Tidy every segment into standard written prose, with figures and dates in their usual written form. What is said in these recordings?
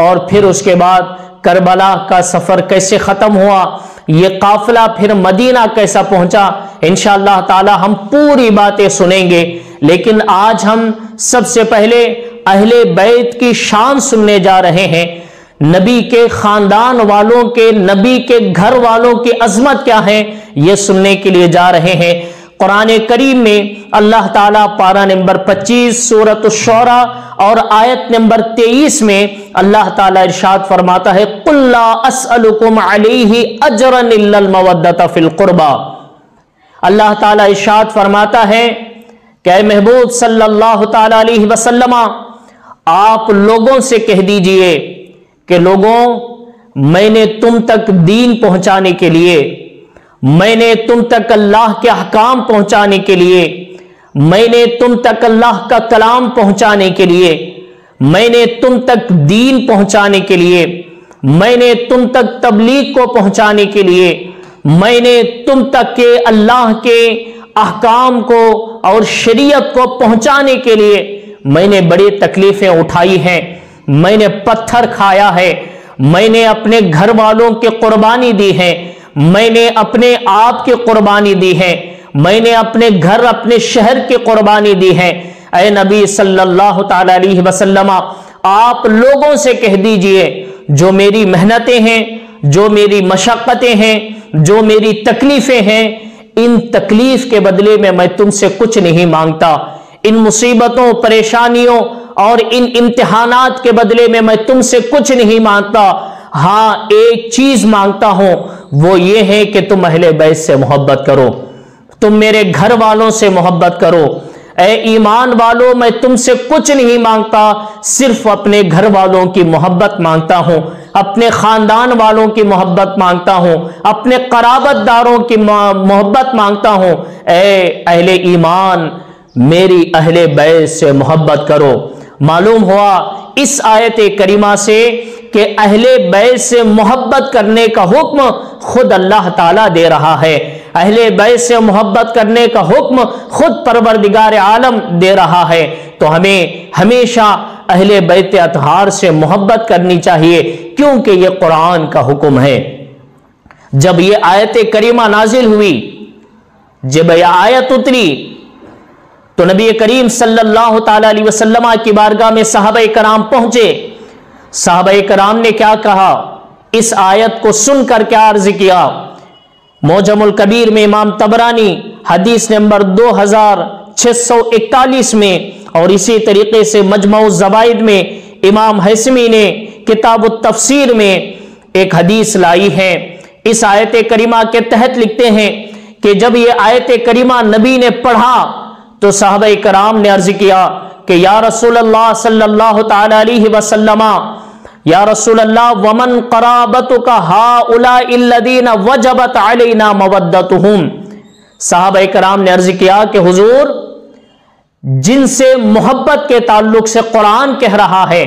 اور پھر اس کے بعد کربلا کا سفر کیسے ختم ہوا، یہ قافلہ پھر مدینہ کیسا پہنچا، انشاءاللہ تعالی ہم پوری باتیں سنیں گے۔ لیکن آج ہم سب سے پہلے اہل بیت کی شان سننے جا رہے ہیں، نبی کے خاندان والوں کے، نبی کے گھر والوں کی عظمت کیا ہے، یہ سننے کے لیے جا رہے ہیں۔ قرآن کریم میں اللہ تعالیٰ پارہ نمبر 25 سورۃ الشعراء اور آیت نمبر 23 میں اللہ تعالیٰ ارشاد فرماتا ہے قُلْ لَا أَسْأَلُكُمْ عَلَيْهِ أَجْرًا إِلَّا الْمَوَدَّةَ فِي الْقُرْبَى۔ اللہ تعالیٰ ارشاد فرماتا ہے کہ اے محبوب صلی اللہ تعالیٰ علیہ وسلم، آپ لوگوں سے کہہ دیجئے کہ لوگوں، میں نے تم تک دین پہنچانے کے لیے، میں نے تم تک اللہ کے احکام پہنچانے کے لیے، میں نے تم تک اللہ کا کلام پہنچانے کے لیے، میں نے تم تک دین پہنچانے کے لیے، میں نے تم تک تبلیغ کو پہنچانے کے لیے، میں نے تم تک کے اللہ کے احکام کو اور شریعت کو پہنچانے کے لیے میں نے بڑی تکلیفیں اٹھائی ہیں، میں نے پتھر کھایا ہے، میں نے اپنے گھر والوں کی قربانی دی ہے، میں نے اپنے آپ کی قربانی دی ہے، میں نے اپنے گھر اپنے شہر کی قربانی دی ہے۔ اے نبی صلی اللہ تعالی علیہ وسلم، آپ لوگوں سے کہہ دیجئے جو میری محنتیں ہیں، جو میری مشقتیں ہیں، جو میری تکلیفیں ہیں، ان تکلیف کے بدلے میں تم سے کچھ نہیں مانگتا، ان مصیبتوں، پریشانیوں اور ان امتحانات کے بدلے میں تم سے کچھ نہیں مانگتا، ہاں ایک چیز مانگتا ہوں، وہ یہ ہے کہ تم اہل بیت سے محبت کرو، تم میرے گھر والوں سے محبت کرو۔ اے ایمان والو، میں تم سے کچھ نہیں مانگتا، صرف اپنے گھر والوں کی محبت مانگتا ہوں، اپنے خاندان والوں کی محبت مانگتا ہوں، اپنے قرابت داروں کی محبت مانگتا ہوں۔ اے اہل ایمان، میری اہل بیت سے محبت کرو۔ معلوم ہوا اس آیت کریمہ سے کہ اہل بیت سے محبت کرنے کا حکم خود اللہ تعالیٰ دے رہا ہے، اہل بیت سے محبت کرنے کا حکم خود پروردگار عالم دے رہا ہے، تو ہمیں ہمیشہ اہل بیت اطہار سے محبت کرنی چاہیے، کیونکہ یہ قرآن کا حکم ہے۔ جب یہ آیت کریمہ نازل ہوئی، جب یہ آیت اتری، تو نبی کریم صلی اللہ تعالی علیہ وسلم کی بارگاہ میں صحابہ کرام پہنچے۔ صحابہ کرام نے کیا کہا، اس آیت کو سن کر کیا عرض کیا؟ معجم الکبیر میں امام طبرانی حدیث نمبر 2641 میں، اور اسی طریقے سے مجمع الزوائد میں امام حیثمی نے کتاب التفسیر میں ایک حدیث لائی ہے۔ اس آیت کریمہ کے تحت لکھتے ہیں کہ جب یہ آیت کریمہ نبی نے پڑھا تو صحابہ کرام نے عرض کیا کہ یا رسول اللہ صلی اللہ تعالی علیہ وسلم، یا رسول اللہ، ومن قرابتک ہؤلاء الذین وجبت علینا مودتہم۔ صحابہ کرام نے عرض کیا کہ حضور، جن سے محبت کے تعلق سے قرآن کہہ رہا ہے،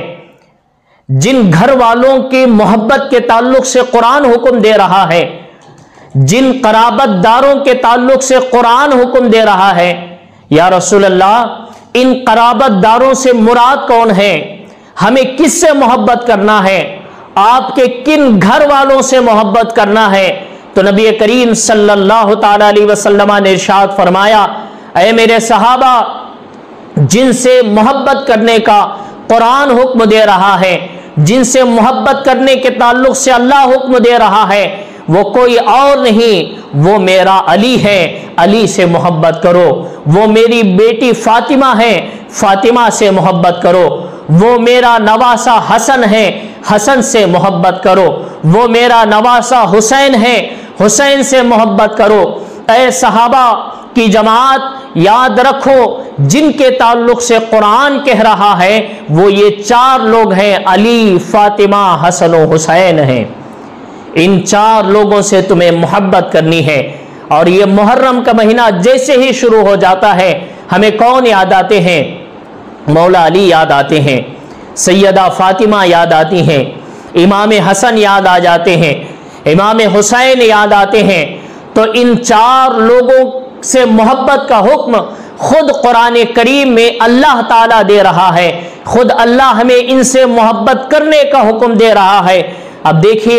جن گھر والوں کی محبت کے تعلق سے قرآن حکم دے رہا ہے، جن قرابت داروں کے تعلق سے قرآن حکم دے رہا ہے، یا رسول اللہ، ان قرابت داروں سے مراد کون ہے؟ ہمیں کس سے محبت کرنا ہے؟ آپ کے کن گھر والوں سے محبت کرنا ہے؟ تو نبی کریم صلی اللہ تعالی علیہ وسلم نے ارشاد فرمایا، اے میرے صحابہ، جن سے محبت کرنے کا قرآن حکم دے رہا ہے، جن سے محبت کرنے کے تعلق سے اللہ حکم دے رہا ہے، وہ کوئی اور نہیں، وہ میرا علی ہے، علی سے محبت کرو۔ وہ میری بیٹی فاطمہ ہے، فاطمہ سے محبت کرو۔ وہ میرا نواسہ حسن ہے، حسن سے محبت کرو۔ وہ میرا نواسہ حسین ہے، حسین سے محبت کرو۔ اے صحابہ کی جماعت، یاد رکھو، جن کے تعلق سے قرآن کہہ رہا ہے وہ یہ چار لوگ ہیں، علی، فاطمہ، حسن و حسین ہیں۔ ان چار لوگوں سے تمہیں محبت کرنی ہے۔ اور یہ محرم کا مہینہ جیسے ہی شروع ہو جاتا ہے، ہمیں کون یاد آتے ہیں؟ مولا علی یاد آتے ہیں، سیدہ فاطمہ یاد آتی ہیں، امام حسن یاد آ جاتے ہیں، امام حسین یاد آتے ہیں۔ تو ان چار لوگوں سے محبت کا حکم خود قرآن کریم میں اللہ تعالیٰ دے رہا ہے خود اللہ ہمیں ان سے محبت کرنے کا حکم دے رہا ہے۔ اب دیکھیے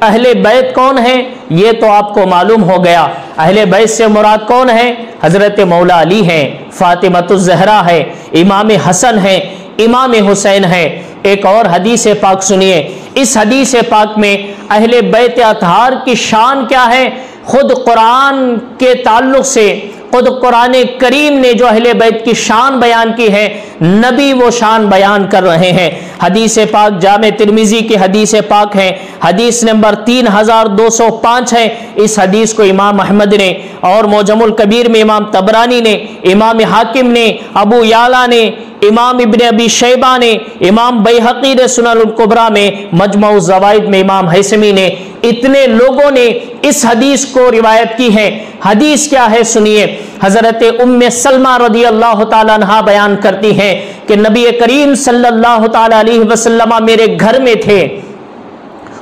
اہل بیت کون ہیں، یہ تو آپ کو معلوم ہو گیا۔ اہل بیت سے مراد کون ہے؟ حضرت مولا علی ہیں، فاطمۃ الزہرا ہے، امام حسن ہے، امام حسین ہے۔ ایک اور حدیث پاک سنیے، اس حدیث پاک میں اہل بیت اطہار کی شان کیا ہے؟ خود قرآن کے تعلق سے خود قرآن کریم نے جو اہل بیت کی شان بیان کی ہے، نبی وہ شان بیان کر رہے ہیں۔ حدیث پاک جامع ترمذی کی حدیث پاک ہے، حدیث نمبر 3205 ہے۔ اس حدیث کو امام احمد نے اور معجم الکبیر میں امام طبرانی نے، امام حاکم نے، ابو یعلا نے، امام ابن ابی شیبہ نے، امام بیہقی نے سنن الکبریٰ میں، مجمع الزوائد میں امام ہیثمی نے، اتنے لوگوں نے اس حدیث کو روایت کی ہے۔ حدیث کیا ہے سنیے، حضرت ام سلمہ رضی اللہ تعالیٰ عنہا بیان کرتی ہیں کہ نبی کریم صلی اللہ تعالیٰ علیہ وسلم میرے گھر میں تھے،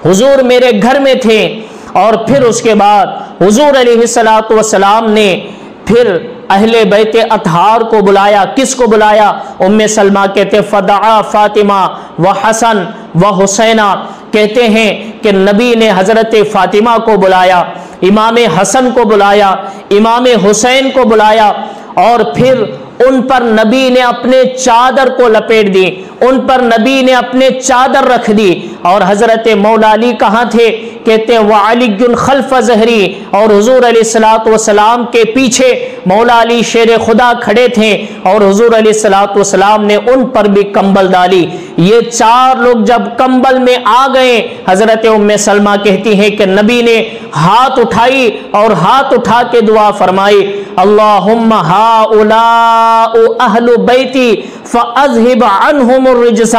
حضور میرے گھر میں تھے، اور پھر اس کے بعد حضور علیہ الصلوۃ والسلام نے پھر اہل بیت اطہار کو بلایا۔ کس کو بلایا؟ ام سلمہ کہتے فدعا فاطمہ و حسن و حسینہ، کہتے ہیں کہ نبی نے حضرت فاطمہ کو بلایا، امام حسن کو بلایا، امام حسین کو بلایا، اور پھر ان پر نبی نے اپنے چادر کو لپیٹ دی، ان پر نبی نے اپنے چادر رکھ دی۔ اور حضرت مولا علی کہاں تھے؟ کہتے ہیں وعلی خلف ظہری، اور حضور علیہ الصلوۃ والسلام کے پیچھے مولا علی شیر خدا کھڑے تھے، اور حضور علیہ الصلوۃ والسلام نے ان پر بھی کمبل ڈالی۔ یہ چار لوگ جب کمبل میں آ گئے، حضرت ام سلمہ کہتی ہیں کہ نبی نے ہاتھ اٹھائی اور ہاتھ اٹھا کے دعا فرمائی، اللہم ہؤلاء اہل بیتی فاذہب عنہم الرجس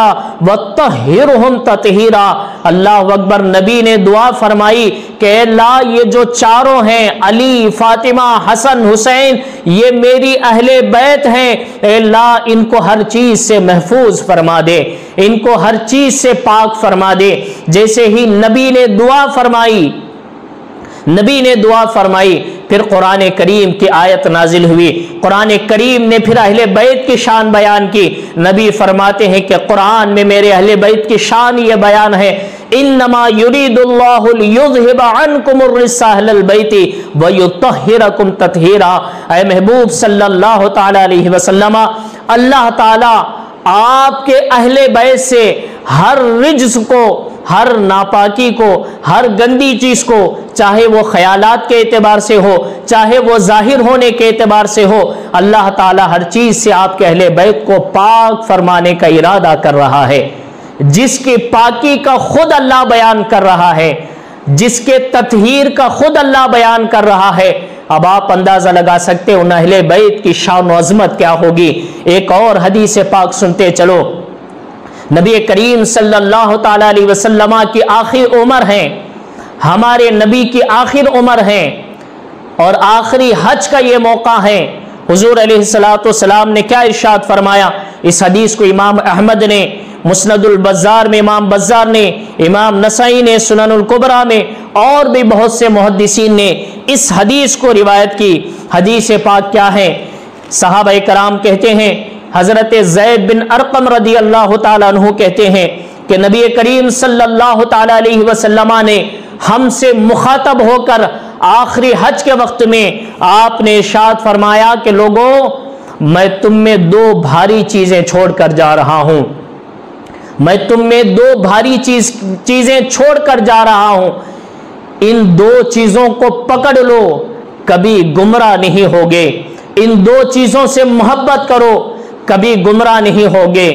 وطہرہم تطہیرا۔ اللہ اکبر، نبی نے دعا فرمائی کہ اے اللہ یہ جو چاروں ہیں، علی، فاطمہ، حسن، حسین، یہ میری اہل بیت ہیں، اے اللہ ان کو ہر چیز سے محفوظ فرما دے، ان کو ہر چیز سے پاک فرما دے۔ جیسے ہی نبی نے دعا فرمائی، پھر قرآن کریم کی آیت نازل ہوئی۔ قرآن کریم نے پھر اہل بیت کی شان بیان کی۔ نبی فرماتے ہیں کہ قرآن میں میرے اہل بیت کی شان یہ بیان ہے، انما یرید اللہ لیذھب عنکم الرجس اہل البیت ویطہرکم تطہیرا۔ اے محبوب صلی اللہ تعالی علیہ وسلم، اللہ تعالی آپ کے اہل بیت سے ہر رجس کو، ہر ناپاکی کو، ہر گندی چیز کو، چاہے وہ خیالات کے اعتبار سے ہو، چاہے وہ ظاہر ہونے کے اعتبار سے ہو، اللہ تعالی ہر چیز سے آپ کے اہل بیت کو پاک فرمانے کا ارادہ کر رہا ہے۔ جس کی پاکی کا خود اللہ بیان کر رہا ہے، جس کے تطہیر کا خود اللہ بیان کر رہا ہے، اب آپ اندازہ لگا سکتے ان اہل بیت کی شان و عظمت کیا ہوگی۔ ایک اور حدیث پاک سنتے چلو، نبی کریم صلی اللہ تعالی علیہ وسلم کی آخر عمر ہیں، ہمارے نبی کی آخر عمر ہیں، اور آخری حج کا یہ موقع ہے۔ حضور علیہ الصلوۃ والسلام نے کیا ارشاد فرمایا؟ اس حدیث کو امام احمد نے مسند البزار میں، امام بزار نے، امام نسائی نے سنن الکبریٰ میں، اور بھی بہت سے محدثین نے اس حدیث کو روایت کی۔ حدیث پاک کیا ہے؟ صحابہ کرام کہتے ہیں، حضرت زید بن ارقم رضی اللہ تعالیٰ عنہ کہتے ہیں کہ نبی کریم صلی اللہ تعالیٰ علیہ وسلم نے ہم سے مخاطب ہو کر آخری حج کے وقت میں آپ نے ارشاد فرمایا کہ لوگوں، میں تم میں دو بھاری چیزیں چھوڑ کر جا رہا ہوں، میں تم میں دو بھاری چیزیں چھوڑ کر جا رہا ہوں، ان دو چیزوں کو پکڑ لو، کبھی گمراہ نہیں ہوگے، ان دو چیزوں سے محبت کرو، کبھی گمراہ نہیں ہوگے،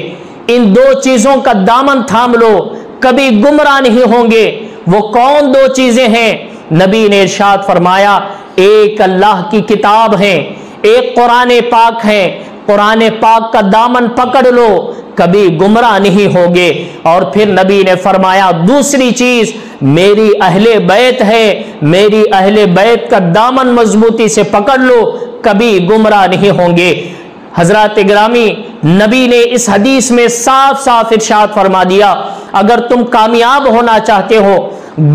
ان دو چیزوں کا دامن تھام لو، کبھی گمراہ نہیں ہوں گے۔ وہ کون دو چیزیں ہیں؟ نبی نے ارشاد فرمایا، ایک اللہ کی کتاب ہے، ایک قرآن پاک ہے، قرآن پاک کا دامن پکڑ لو، کبھی گمراہ نہیں ہوگے۔ اور پھر نبی نے فرمایا دوسری چیز میری اہل بیت ہے، میری اہل بیت کا دامن مضبوطی سے پکڑ لو، کبھی گمراہ نہیں ہوں گے۔ حضرات گرامی، نبی نے اس حدیث میں صاف صاف ارشاد فرما دیا، اگر تم کامیاب ہونا چاہتے ہو،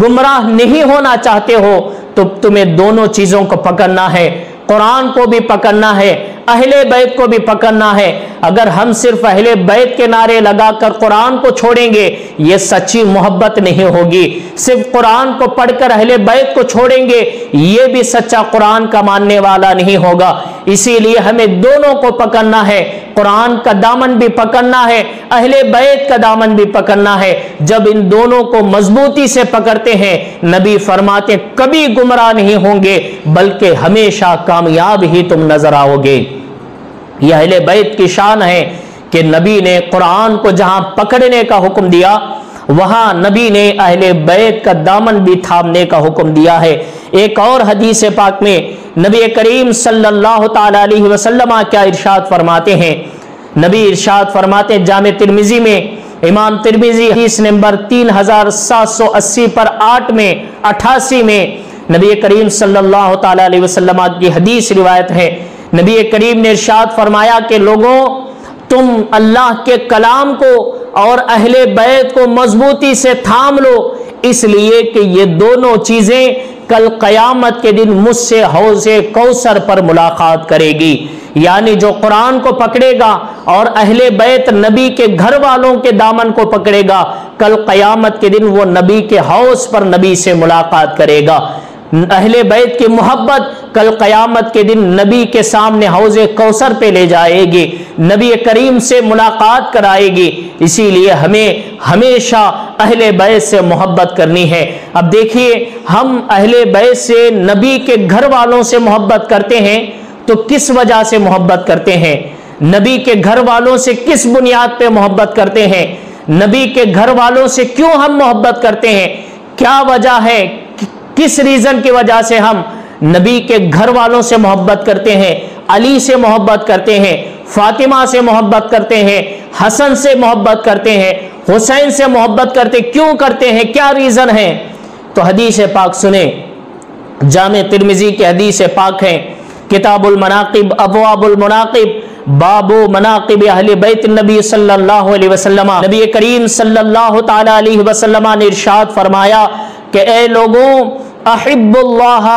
گمراہ نہیں ہونا چاہتے ہو، تو تمہیں دونوں چیزوں کو پکڑنا ہے۔ قرآن کو بھی پکڑنا ہے، اہل بیت کو بھی پکڑنا ہے۔ اگر ہم صرف اہل بیت کے نعرے لگا کر قرآن کو چھوڑیں گے، یہ سچی محبت نہیں ہوگی۔ صرف قرآن کو پڑھ کر اہل بیت کو چھوڑیں گے، یہ بھی سچا قرآن کا ماننے والا نہیں ہوگا۔ اسی لیے ہمیں دونوں کو پکڑنا ہے، قرآن کا دامن بھی پکڑنا ہے، اہل بیت کا دامن بھی پکڑنا ہے۔ جب ان دونوں کو مضبوطی سے پکڑتے ہیں، نبی فرماتے کبھی گمراہ نہیں ہوں گے بلکہ ہمیشہ کامیاب ہی تم نظر آؤ گے۔ یہ اہل بیت کی شان ہے کہ نبی نے قرآن کو جہاں پکڑنے کا حکم دیا، وہاں نبی نے اہل بیت کا دامن بھی تھامنے کا حکم دیا ہے۔ ایک اور حدیث پاک میں نبی کریم صلی اللہ تعالی علیہ وسلم کیا ارشاد فرماتے ہیں؟ نبی ارشاد فرماتے ہیں، جامع ترمذی میں امام ترمذی حدیث نمبر 3780 پر 88 میں نبی کریم صلی اللہ تعالی علیہ وسلم کی حدیث روایت ہے۔ نبی کریم نے ارشاد فرمایا کہ لوگوں، تم اللہ کے کلام کو اور اہل بیت کو مضبوطی سے تھام لو، اس لیے کہ یہ دونوں چیزیں کل قیامت کے دن مجھ سے حوض کوثر پر ملاقات کرے گی۔ یعنی جو قرآن کو پکڑے گا اور اہل بیت نبی کے گھر والوں کے دامن کو پکڑے گا، کل قیامت کے دن وہ نبی کے حوض پر نبی سے ملاقات کرے گا۔ اہل بیت کی محبت کل قیامت کے دن نبی کے سامنے حوض کوثر پہ لے جائے گی، نبی کریم سے ملاقات کرائے گی۔ اسی لیے ہمیں ہمیشہ اہل بیت سے محبت کرنی ہے۔ اب دیکھیے، ہم اہل بیت سے، نبی کے گھر والوں سے محبت کرتے ہیں تو کس وجہ سے محبت کرتے ہیں؟ نبی کے گھر والوں سے کس بنیاد پہ محبت کرتے ہیں؟ نبی کے گھر والوں سے کیوں ہم محبت کرتے ہیں؟ کیا وجہ ہے؟ کس ریزن کی وجہ سے ہم نبی کے گھر والوں سے محبت کرتے ہیں؟ علی سے محبت کرتے ہیں، فاطمہ سے محبت کرتے ہیں، حسن سے محبت کرتے ہیں، حسین سے محبت کرتے، کیوں کرتے ہیں؟ کیا ریزن ہے؟ تو حدیث پاک سنیں، جامع ترمذی کی حدیث پاک ہے، کتاب المناقب، ابواب المناقب، باب مناقب اہل بیت النبی صلی اللہ علیہ وسلم۔ نبی کریم صلی اللہ تعالی علیہ وسلم نے ارشاد فرمایا کہ اے لوگوں، احب اللہ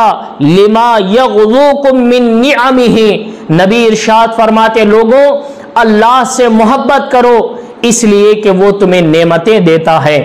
لما یغذوکم من نعمہ۔ نبی ارشاد فرماتے لوگوں، اللہ سے محبت کرو اس لیے کہ وہ تمہیں نعمتیں دیتا ہے،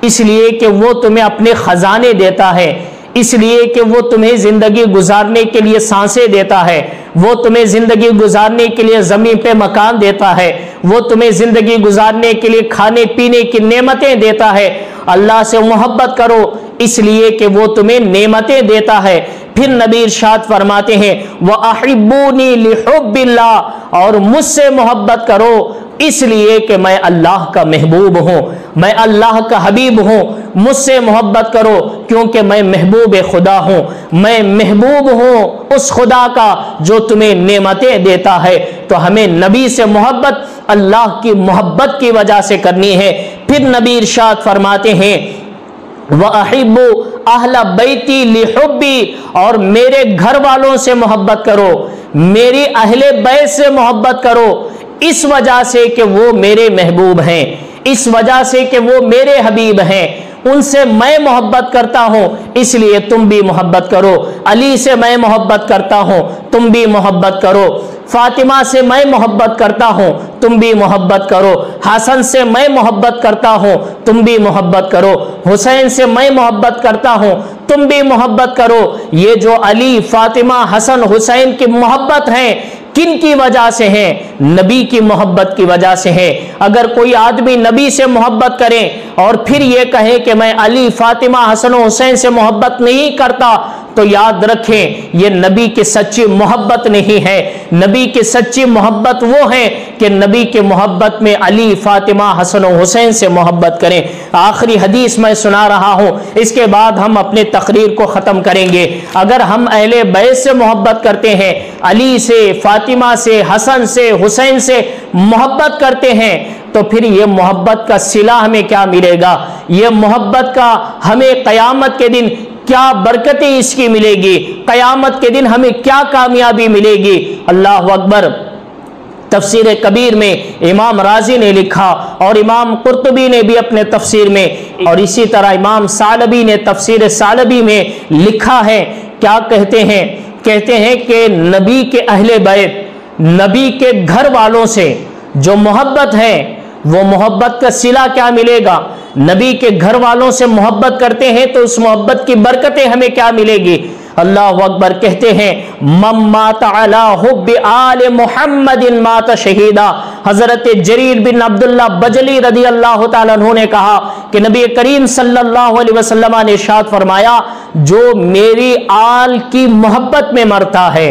اس لیے کہ وہ تمہیں اپنے خزانے دیتا ہے، اس لیے کہ وہ تمہیں زندگی گزارنے کے لیے سانسیں دیتا ہے، وہ تمہیں زندگی گزارنے کے لیے زمین پہ مکان دیتا ہے، وہ تمہیں زندگی گزارنے کے لیے کھانے پینے کی نعمتیں دیتا ہے۔ اللہ سے محبت کرو اس لیے کہ وہ تمہیں نعمتیں دیتا ہے۔ پھر نبی ارشاد فرماتے ہیں وَأَحِبُّونِي لِحُبِّ اللَّهِ، اور مجھ سے محبت کرو اس لیے کہ میں اللہ کا محبوب ہوں، میں اللہ کا حبیب ہوں۔ مجھ سے محبت کرو کیونکہ میں محبوب خدا ہوں، میں محبوب ہوں اس خدا کا جو تمہیں نعمتیں دیتا ہے۔ تو ہمیں نبی سے محبت اللہ کی محبت کی وجہ سے کرنی ہے۔ پھر نبی ارشاد فرماتے ہیں وَأَحِبُّ أَهْلَ بَيْتِي لِحُبِّي، اور میرے گھر والوں سے محبت کرو، میری اہل بیت سے محبت کرو اس وجہ سے کہ وہ میرے محبوب ہیں، اس وجہ سے کہ وہ میرے حبیب ہیں، ان سے میں محبت کرتا ہوں اس لیے تم بھی محبت کرو۔ علی سے میں محبت کرتا ہوں تم بھی محبت کرو، فاطمہ سے میں محبت کرتا ہوں تم بھی محبت کرو، حسن سے میں محبت کرتا ہوں تم بھی محبت کرو، حسین سے میں محبت کرتا ہوں تم بھی محبت کرو۔ یہ جو علی، فاطمہ، حسن، حسین کی محبت ہیں کن کی وجہ سے ہیں؟ نبی کی محبت کی وجہ سے ہے۔ اگر کوئی آدمی نبی سے محبت کرے اور پھر یہ کہے کہ میں علی، فاطمہ، حسن و حسین سے محبت نہیں کرتا، تو یاد رکھیں یہ نبی کی سچی محبت نہیں ہے۔ نبی کی سچی محبت وہ ہے کہ نبی کی محبت میں علی، فاطمہ، حسن و حسین سے محبت کریں۔ آخری حدیث میں سنا رہا ہوں، اس کے بعد ہم اپنے تقریر کو ختم کریں گے۔ اگر ہم اہل بیت سے محبت کرتے ہیں، علی سے، فاطمہ سے، حسن سے، حسین سے محبت کرتے ہیں، تو پھر یہ محبت کا صلہ ہمیں کیا ملے گا؟ یہ محبت کا ہمیں قیامت کے دن کیا برکتیں اس کی ملے گی؟ قیامت کے دن ہمیں کیا کامیابی ملے گی؟ اللہ اکبر۔ تفسیر کبیر میں امام رازی نے لکھا اور امام قرطبی نے بھی اپنے تفسیر میں، اور اسی طرح امام ثعلبی نے تفسیر ثعلبی میں لکھا ہے، کیا کہتے ہیں کہتے ہیں کہ نبی کے اہل بیت، نبی کے گھر والوں سے جو محبت ہے وہ محبت کا صلہ کیا ملے گا؟ نبی کے گھر والوں سے محبت کرتے ہیں تو اس محبت کی برکتیں ہمیں کیا ملے گی؟ اللہ اکبر، کہتے ہیں من مات علی حب آل محمد مات شہیدا۔ حضرت جریر بن عبداللہ بجلی رضی اللہ تعالیٰ عنہ نے کہا کہ نبی کریم صلی اللہ علیہ وسلم نے ارشاد فرمایا، جو میری آل کی محبت میں مرتا ہے،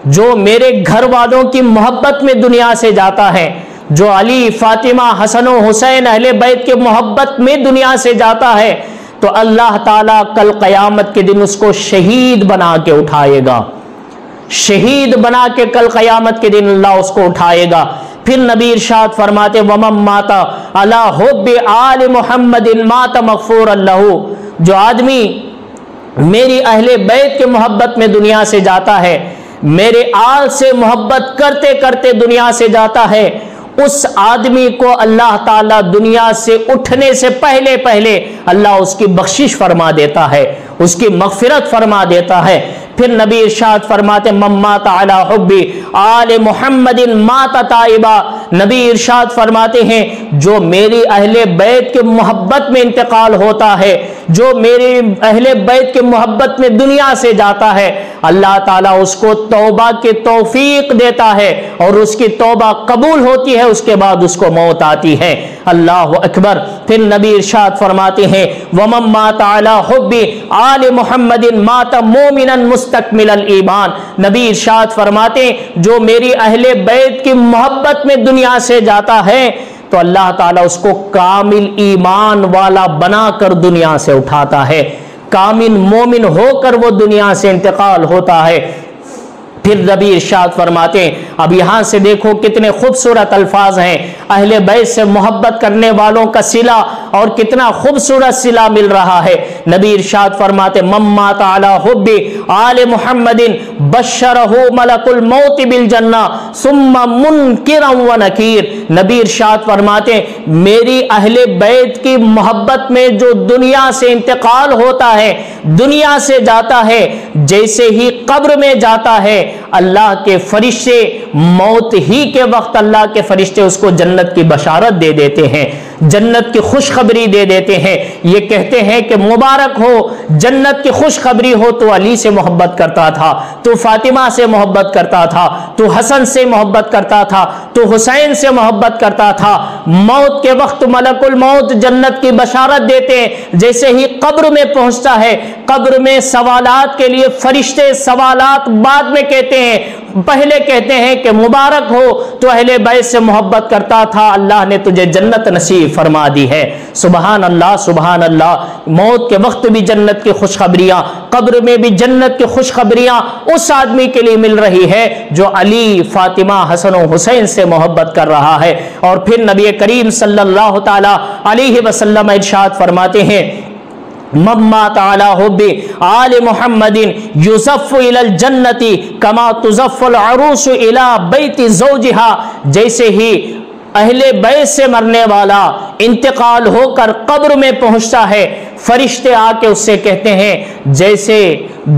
جو میرے گھر والوں کی محبت میں دنیا سے جاتا ہے، جو علی، فاطمہ، حسن و حسین اہل بیت کے محبت میں دنیا سے جاتا ہے، تو اللہ تعالیٰ کل قیامت کے دن اس کو شہید بنا کے اٹھائے گا، شہید بنا کے کل قیامت کے دن اللہ اس کو اٹھائے گا۔ پھر نبی ارشاد فرماتے وَمَن مَاتَ عَلَى حُبِّ آلِ مُحَمَّدٍ مَاتَ مَغْفُورًا لَهُ، جو آدمی میری اہل بیت کے محبت میں دنیا سے جاتا ہے، میرے آل سے محبت کرتے کرتے دنیا سے جاتا ہے، اس آدمی کو اللہ تعالیٰ دنیا سے اٹھنے سے پہلے پہلے اللہ اس کی بخشش فرما دیتا ہے، اس کی مغفرت فرما دیتا ہے۔ پھر نبی ارشاد فرماتے من مات علی حب آل محمد مات تائبا، نبی ارشاد فرماتے ہیں جو میری اہل بیت کے محبت میں انتقال ہوتا ہے، جو میری اہل بیت کے محبت میں دنیا سے جاتا ہے، اللہ تعالیٰ اس کو توبہ کی توفیق دیتا ہے اور اس کی توبہ قبول ہوتی ہے، اس کے بعد اس کو موت آتی ہے۔ اللہ اکبر۔ پھر نبی ارشاد فرماتے ہیں وَمَن مَاتَ عَلَى حُبِّ آلِ مُحَمَّدٍ مَاتَ مُؤْمِنًا مُسْتَكْمِلَ الْإِيمَانِ، نبی ارشاد فرماتے ہیں جو میری اہل بیت کی محبت میں دنیا سے جاتا ہے تو اللہ تعالیٰ اس کو کامل ایمان والا بنا کر دنیا سے اٹھاتا ہے، کامل مومن ہو کر وہ دنیا سے انتقال ہوتا ہے۔ پھر نبی ارشاد فرماتے ہیں، اب یہاں سے دیکھو کتنے خوبصورت الفاظ ہیں، اہل بیت سے محبت کرنے والوں کا صلہ اور کتنا خوبصورت صلہ مل رہا ہے۔ نبی ارشاد فرماتے من مات علی حب آل محمد بشرہ ملک الموت بالجنہ ثم منکرا ونکیر، نبی ارشاد فرماتے میری اہل بیت کی محبت میں جو دنیا سے انتقال ہوتا ہے، دنیا سے جاتا ہے، جیسے ہی قبر میں جاتا ہے اللہ کے فرشتے موت ہی کے وقت اللہ کے فرشتے اس کو جنت کی بشارت دے دیتے ہیں، جنت کی خوشخبری دے دیتے ہیں، یہ کہتے ہیں کہ مبارک ہو، جنت کی خوشخبری ہو، تو علی سے محبت کرتا تھا، تو فاطمہ سے محبت کرتا تھا، تو حسن سے محبت کرتا تھا، تو حسین سے محبت کرتا تھا، موت کے وقت ملک الموت جنت کی بشارت دیتے ہیں، جیسے ہی قبر میں پہنچتا ہے، قبر میں سوالات کے لیے فرشتے سوالات بعد میں کہتے ہیں، پہلے کہتے ہیں کہ مبارک ہو، تو اہل بیت سے محبت کرتا تھا، اللہ نے تجھے جنت نصیب فرما دی ہے۔ سبحان اللہ سبحان اللہ، موت کے وقت بھی جنت کی خوشخبریاں، قبر میں بھی جنت کی خوشخبریاں اس آدمی کے لیے مل رہی ہے جو علی، فاطمہ، حسن و حسین سے محبت کر رہا ہے۔ اور پھر نبی کریم صلی اللہ تعالی علیہ وسلم ارشاد فرماتے ہیں من مات علی حب آل محمد یزف الی الجنت کما تزف العروس الی بیت زوجها، جیسے ہی اہل بیت سے مرنے والا انتقال ہو کر قبر میں پہنچتا ہے، فرشتے آ کے اس سے کہتے ہیں جیسے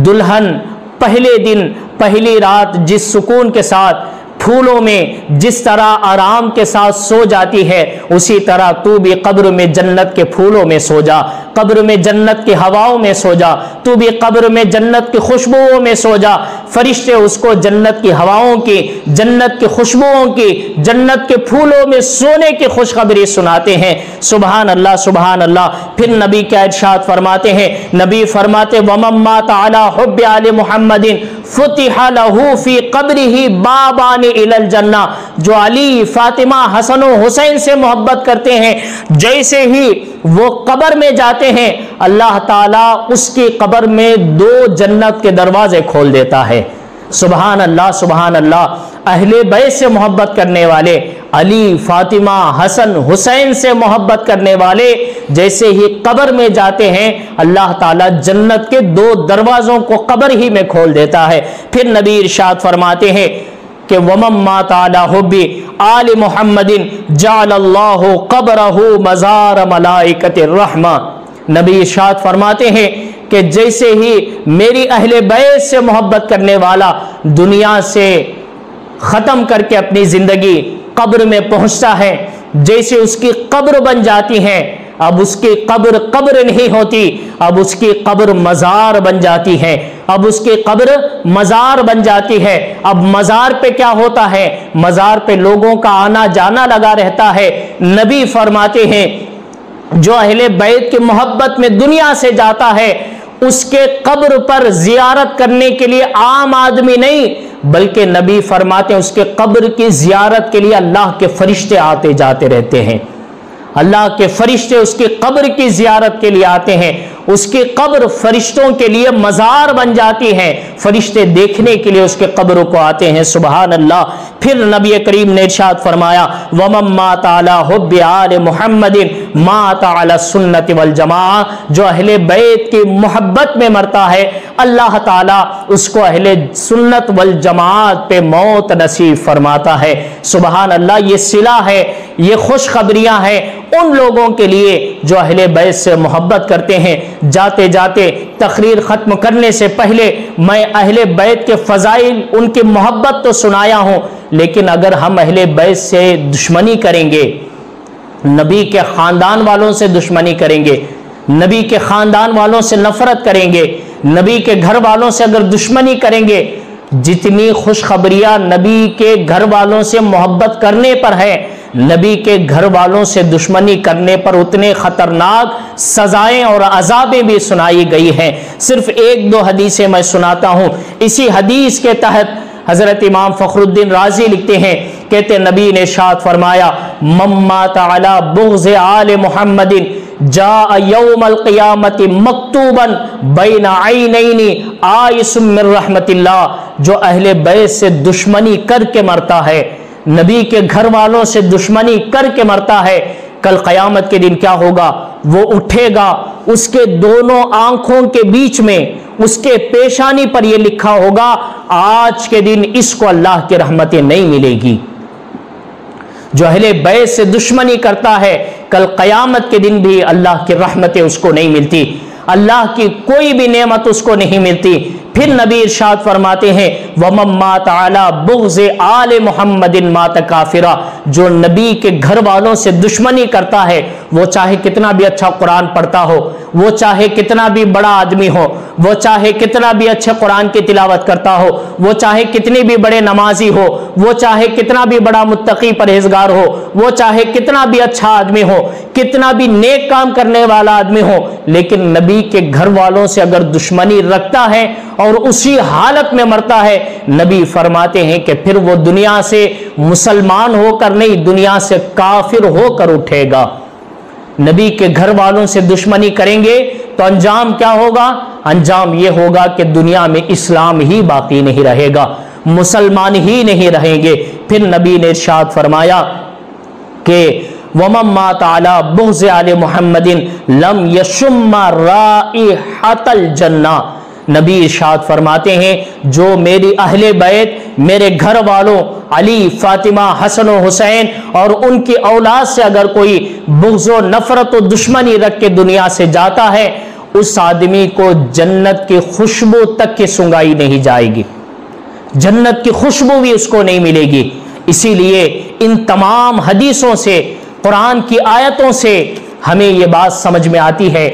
دلہن پہلے دن پہلی رات جس سکون کے ساتھ پھولوں میں جس طرح آرام کے ساتھ سو جاتی ہے، اسی طرح تو بھی قبر میں جنت کے پھولوں میں سو جا، قبر میں جنت کی ہواؤں میں سو جا، تو بھی قبر میں جنت کی خوشبوؤں میں سو جا۔ فرشتے اس کو جنت کی ہواؤں کی، جنت کی خوشبوؤں کی، جنت کے پھولوں میں سونے کی خوشخبری سناتے ہیں۔ سبحان اللہ سبحان اللہ۔ پھر نبی کیا ارشاد فرماتے ہیں، نبی فرماتے وَمَن مَاتَ عَلَى حُبِّ آلِ مُحَمَّدٍ فُتِحَ لَهُ فِي قَبْرِهِ بَابَانِ إِلَى الْجَنَّةِ، جو علی، فاطمہ، حسن و حسین سے محبت کرتے ہیں، جیسے ہی وہ قبر میں جاتے ہیں اللہ تعالیٰ اس کی قبر میں 2 جنت کے دروازے کھول دیتا ہے۔ سبحان اللہ سبحان اللہ۔ اہل بیت سے محبت کرنے والے، علی، فاطمہ، حسن، حسین سے محبت کرنے والے جیسے ہی قبر میں جاتے ہیں اللہ تعالیٰ جنت کے 2 دروازوں کو قبر ہی میں کھول دیتا ہے۔ پھر نبی ارشاد فرماتے ہیں کہ وَمَن مَاتَ عَلَى حُبِّ آلِ مُحَمَّدٍ جَعَلَ اللَّهُ قَبْرَهُ مَزَارَ مَلَائِكَةِ الرَّحْمَةِ، نبی ارشاد فرماتے ہیں کہ جیسے ہی میری اہل بیت سے محبت کرنے والا دنیا سے ختم کر کے اپنی زندگی قبر میں پہنچتا ہے، جیسے اس کی قبر بن جاتی ہے، اب اس کی قبر قبر نہیں ہوتی، اب اس کی قبر مزار بن جاتی ہے، اب اس کی قبر مزار بن جاتی ہے۔ اب مزار پہ کیا ہوتا ہے؟ مزار پہ لوگوں کا آنا جانا لگا رہتا ہے۔ نبی فرماتے ہیں جو اہل بیت کی محبت میں دنیا سے جاتا ہے، اس کے قبر پر زیارت کرنے کے لیے عام آدمی نہیں، بلکہ نبی فرماتے ہیں اس کے قبر کی زیارت کے لیے اللہ کے فرشتے آتے جاتے رہتے ہیں۔ اللہ کے فرشتے اس کی قبر کی زیارت کے لیے آتے ہیں، اس کی قبر فرشتوں کے لیے مزار بن جاتی ہے، فرشتے دیکھنے کے لیے اس کے قبر کو آتے ہیں۔ سبحان اللہ۔ پھر نبی کریم نے ارشاد فرمایا وَمَن مَّاتَ عَلَىٰ حُبِّ آلِ مُحَمَّدٍ مَّاتَ عَلَى السُّنَّةِ وَالْجَمَاعَةِ، جو اہل بیت کی محبت میں مرتا ہے اللہ تعالیٰ اس کو اہل سنت والجماعت پہ موت نصیب فرماتا ہے۔ سبحان اللہ۔ یہ صلہ ہے، یہ خوشخبریاں ہیں ان لوگوں کے لیے جو اہل بیت سے محبت کرتے ہیں۔ جاتے جاتے تقریر ختم کرنے سے پہلے میں اہل بیت کے فضائل، ان کی محبت تو سنایا ہوں، لیکن اگر ہم اہل بیت سے دشمنی کریں گے، نبی کے خاندان والوں سے دشمنی کریں گے، نبی کے خاندان والوں سے نفرت کریں گے، نبی کے گھر والوں سے اگر دشمنی کریں گے، جتنی خوشخبریاں نبی کے گھر والوں سے محبت کرنے پر ہے، نبی کے گھر والوں سے دشمنی کرنے پر اتنے خطرناک سزائیں اور عذابیں بھی سنائی گئی ہیں۔ صرف ایک دو حدیثیں میں سناتا ہوں۔ اسی حدیث کے تحت حضرت امام فخر الدین رازی لکھتے ہیں، کہتے نبی نے ارشاد فرمایا من مات علی بغض آل محمد جاء یوم القیامت مکتوبا بین عینین آئس من رحمت اللہ، جو اہل بیت سے دشمنی کر کے مرتا ہے، نبی کے گھر والوں سے دشمنی کر کے مرتا ہے، کل قیامت کے دن کیا ہوگا؟ وہ اٹھے گا، اس کے دونوں آنکھوں کے بیچ میں اس کے پیشانی پر یہ لکھا ہوگا آج کے دن اس کو اللہ کی رحمتیں نہیں ملے گی۔ جو اہل بیت سے دشمنی کرتا ہے کل قیامت کے دن بھی اللہ کی رحمتیں اس کو نہیں ملتی، اللہ کی کوئی بھی نعمت اس کو نہیں ملتی۔ پھر نبی ارشاد فرماتے ہیں وَمَن مَّاتَ عَلَىٰ بُغْضِ آلِ مُحَمَّدٍ مَّاتَ کَافِرًا، جو نبی کے گھر والوں سے دشمنی کرتا ہے، وہ چاہے کتنا بھی اچھا قرآن پڑھتا ہو، وہ چاہے کتنا بھی بڑا آدمی ہو، وہ چاہے کتنا بھی اچھے قرآن کی تلاوت کرتا ہو، وہ چاہے کتنے بھی بڑے نمازی ہو، وہ چاہے کتنا بھی بڑا متقی پرہیزگار ہو، وہ چاہے کتنا بھی اچھا آدمی ہو، کتنا بھی نیک کام کرنے والا آدمی ہو، لیکن نبی کے گھر والوں سے اگر دشمنی رکھتا ہے اور اسی حالت میں مرتا ہے، نبی فرماتے ہیں کہ پھر وہ دنیا سے مسلمان ہو کر نہیں، دنیا سے کافر ہو کر اٹھے گا۔ نبی کے گھر والوں سے دشمنی کریں گے تو انجام کیا ہوگا؟ انجام یہ ہوگا کہ دنیا میں اسلام ہی باقی نہیں رہے گا، مسلمان ہی نہیں رہیں گے۔ پھر نبی نے ارشاد فرمایا کہ وَمَن مَّاتَ عَلَىٰ بُغْضِ آلِ مُحَمَّدٍ لَمْ يَشُمَّ رَائِحَةَ الْجَنَّةِ، نبی ارشاد فرماتے ہیں جو میری اہل بیت، میرے گھر والوں علی، فاطمہ، حسن و حسین اور ان کی اولاد سے اگر کوئی بغض و نفرت و دشمنی رکھ کے دنیا سے جاتا ہے، اس آدمی کو جنت کی خوشبو تک کی سنگائی نہیں جائے گی، جنت کی خوشبو بھی اس کو نہیں ملے گی۔ اسی لیے ان تمام حدیثوں سے، قرآن کی آیتوں سے ہمیں یہ بات سمجھ میں آتی ہے،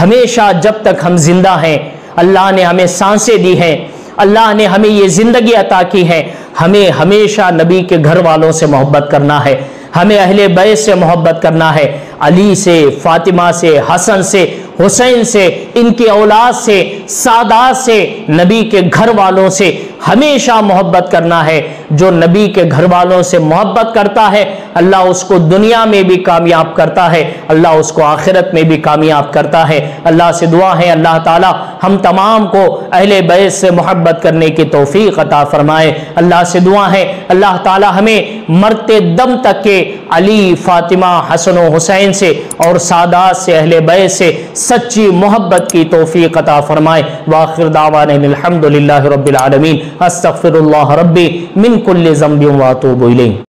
ہمیشہ جب تک ہم زندہ ہیں، اللہ نے ہمیں سانسیں دی ہیں، اللہ نے ہمیں یہ زندگی عطا کی ہے، ہمیں ہمیشہ نبی کے گھر والوں سے محبت کرنا ہے، ہمیں اہل بیت سے محبت کرنا ہے، علی سے، فاطمہ سے، حسن سے، حسین سے، ان کی اولاد سے، سادات سے، نبی کے گھر والوں سے ہمیشہ محبت کرنا ہے۔ جو نبی کے گھر والوں سے محبت کرتا ہے اللہ اس کو دنیا میں بھی کامیاب کرتا ہے، اللہ اس کو آخرت میں بھی کامیاب کرتا ہے۔ اللہ سے دعا ہے اللہ تعالی ہم تمام کو اہل بیت سے محبت کرنے کی توفیق عطا فرمائے۔ اللہ سے دعا ہے اللہ تعالی ہمیں مرتے دم تک کے علی، فاطمہ، حسن و حسین سے اور سادات سے، اہل بیت سے سچی محبت کی توفیق عطا فرمائے۔ وآخر دعوانا الحمد للہ رب العالمین، استغفر اللہ ربی من کل ذنب واتوب الیہ۔